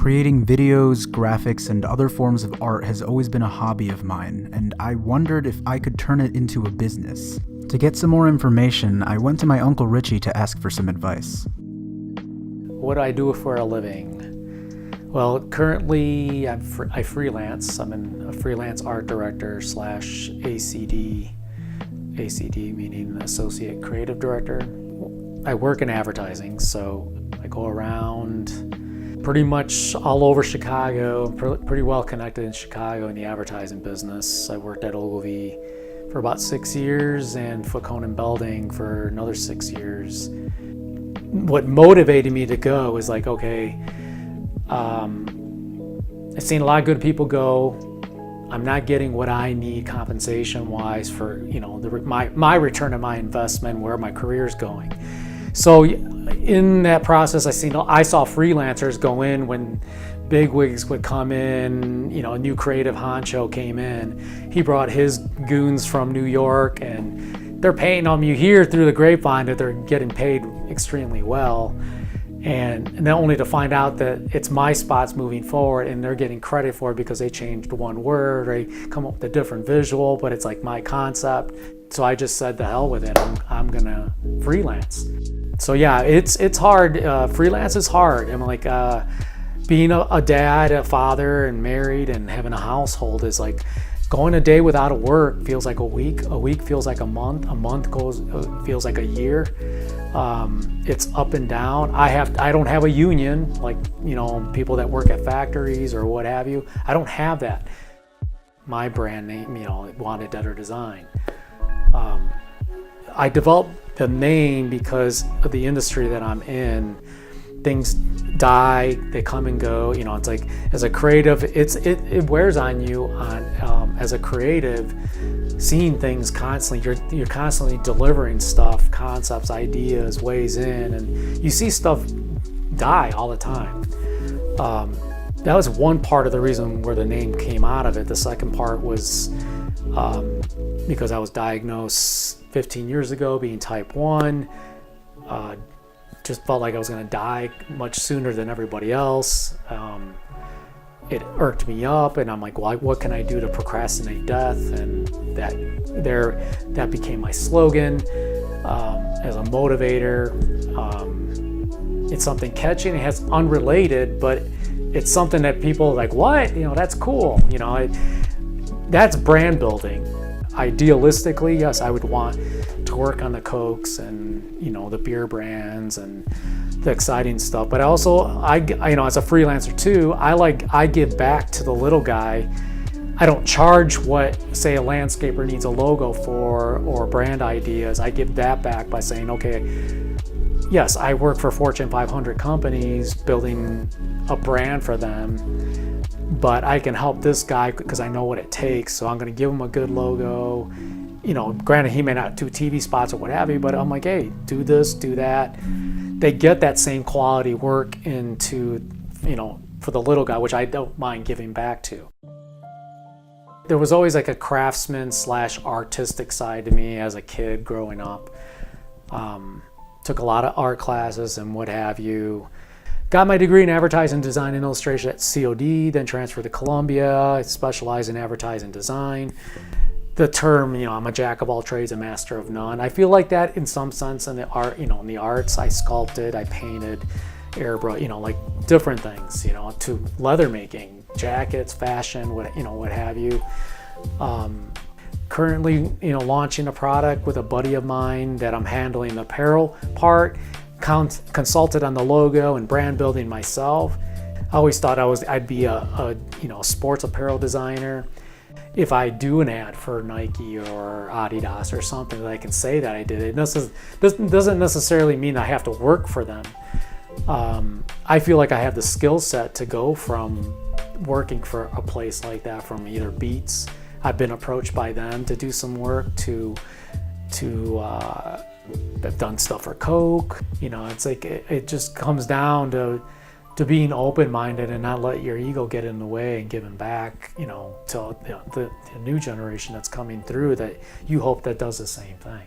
Creating videos, graphics, and other forms of art has always been a hobby of mine, and I wondered if I could turn it into a business. To get some more information, I went to my Uncle Richie to ask for some advice. What do I do for a living? Well, currently I freelance. I'm a freelance art director / ACD. ACD meaning Associate Creative Director. I work in advertising, so I go around pretty much all over Chicago, pretty well connected in Chicago in the advertising business. I worked at Ogilvy for about 6 years and Foot Cone Belding for another 6 years. What motivated me to go is like, okay, I've seen a lot of good people go. I'm not getting what I need compensation-wise for, my return on my investment, where my career is going. So in that process, I saw freelancers go in when bigwigs would come in. A new creative honcho came in. He brought his goons from New York, and they're paying them. You hear through the grapevine that they're getting paid extremely well. And then only to find out that it's my spots moving forward and they're getting credit for it because they changed one word or they come up with a different visual, but it's like my concept. So I just said, the hell with it, I'm gonna freelance. So yeah, it's hard. Freelance is hard. I'm like, being a dad, a father, and married and having a household is like, going a day without a work feels like a week feels like a month feels like a year. It's up and down. I don't have a union like, people that work at factories or what have you. I don't have that. My brand name, Wanted Deader Design. I developed the name because of the industry that I'm in. Things die, they come and go. It's like, as a creative, it wears on you. As a creative, seeing things constantly, you're constantly delivering stuff, concepts, ideas, ways in, and you see stuff die all the time. That was one part of the reason where the name came out of it. The second part was because I was diagnosed 15 years ago being type 1. Just felt like I was going to die much sooner than everybody else. It irked me up, and I'm like, well, what can I do to procrastinate death? And that became my slogan as a motivator. It's something catchy, and it's unrelated, but it's something that people are like, what? That's cool. That's brand building. Idealistically, yes, I would want to work on the Cokes and the beer brands and the exciting stuff. But also, I as a freelancer too, I give back to the little guy. I don't charge what, say, a landscaper needs a logo for or brand ideas. I give that back by saying, okay, yes, I work for Fortune 500 companies building a brand for them, but I can help this guy because I know what it takes. So I'm going to give him a good logo. Granted, he may not do TV spots or what have you, but I'm like, hey, do this, do that. They get that same quality work into, for the little guy, which I don't mind giving back to. There was always like a craftsman / artistic side to me as a kid growing up. Took a lot of art classes and what have you. Got my degree in advertising design and illustration at COD, then transferred to Columbia. I specialized in advertising design. The term, I'm a jack of all trades, a master of none. I feel like that in some sense in the art, in the arts. I sculpted, I painted, airbrush, like different things, to leather making, jackets, fashion, what have you. Currently, launching a product with a buddy of mine that I'm handling the apparel part. Consulted on the logo and brand building myself. I always thought I'd be a sports apparel designer. If I do an ad for Nike or Adidas or something, that I can say that I did it. Doesn't necessarily mean I have to work for them. I feel like I have the skill set to go from working for a place like that, from either Beats. I've been approached by them to do some work, to I've done stuff for Coke. It's like it just comes down to being open-minded and not let your ego get in the way and giving back, to the new generation that's coming through that you hope that does the same thing.